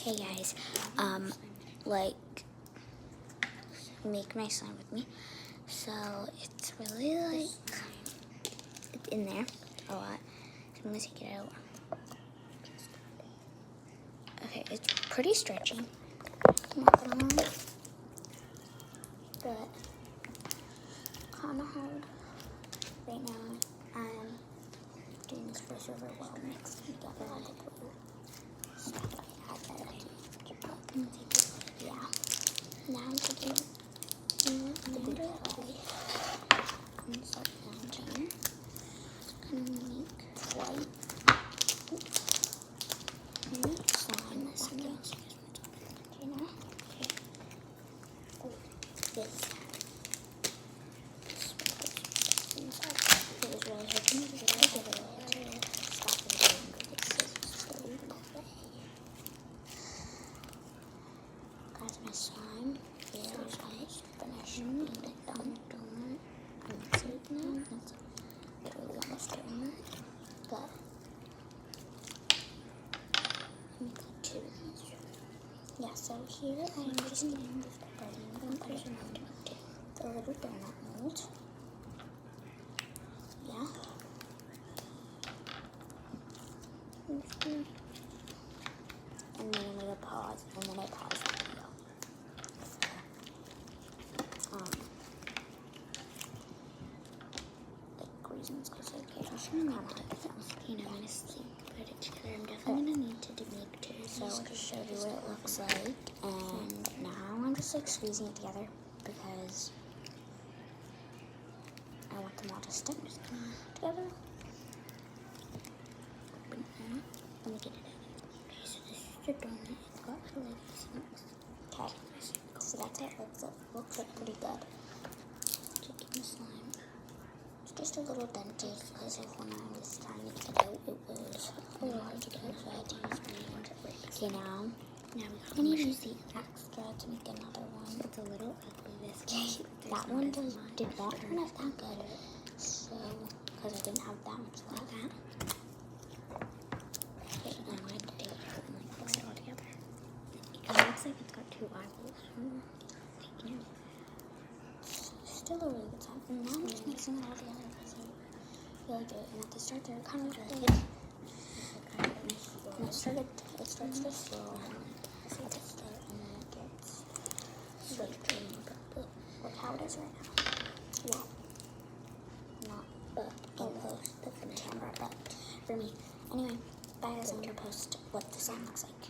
Okay, guys, like, make my slime with me. So it's really like, it's in there a lot. So I'm gonna take it out. Okay, it's pretty stretchy. I'm not gonna lie, but kind of hard right now. I'm doing this first over well mixed together all the glue. So I add that in. Yeah. Now I'm taking the blender and start mounting. It's gonna make white. Slime this container. Okay. Oh, this. It was really hurting me because I had to stop it doing guys, my slime is almost finished being done. I'm excited now. It's literally almost done. But let me cut two. Yeah, so here I am just getting this pepperoni. I'm going to put it into the little donut mold. Yeah. And then I'm going to pause, and then I pause the video. Like reasons, because I just want to make it, honestly, put it together. I'm definitely going to need to make two, so I'll just show you what it looks like. And now I'm just like squeezing it together because I want them all to stick together. Open that. Let me get it out. Okay, so this is the donut. It's got like these things. Okay, so that's how it looks. It looks like pretty good. Taking the slime. It's just a little dented because when I was trying to get it out, it was a little hard to get out, so I had to use my hand to break it. Okay, now we need to use the extra to make another one. It's a little ugly this case. That one did not turn out that good. So, because I didn't have that much like that. Okay, now I have to take it out and like mix it all together. It looks like it's got two eyeballs. Taking it. Still a really good time. And now I'm just mixing it all together because I really good. And at the start, they're kind of like, and it starts to slow. At the start, and then it gets straight like how it is right now. Well, not almost the camera, but for me. Anyway, bye guys, I'm gonna post what the slime looks like.